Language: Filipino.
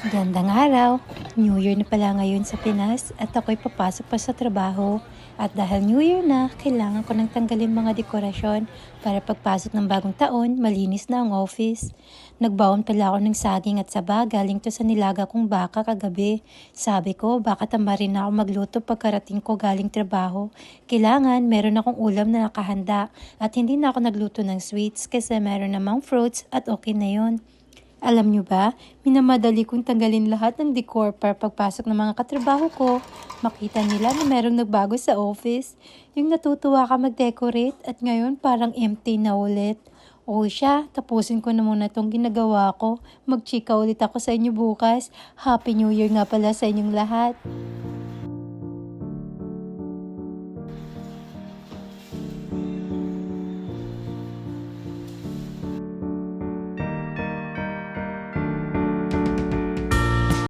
Gandang araw! New Year na pala ngayon sa Pinas at ako'y papasok pa sa trabaho. At dahil New Year na, kailangan ko nang tanggalin mga dekorasyon para pagpasok ng bagong taon, malinis na ang office. Nagbaon pala ako ng saging at saba galing to sa nilaga kong baka kagabi. Sabi ko, baka tamarin na ako magluto pagkarating ko galing trabaho. Kailangan meron akong ulam na nakahanda at hindi na ako nagluto ng sweets kasi meron namang fruits at okay na yon. Alam nyo ba, minamadali kong tanggalin lahat ng decor para pagpasok ng mga katrabaho ko. Makita nila na merong nagbago sa office. Yung natutuwa ka mag-decorate at ngayon parang empty na ulit. O siya, tapusin ko na muna itong ginagawa ko. Magchika ulit ako sa inyo bukas. Happy New Year nga pala sa inyong lahat.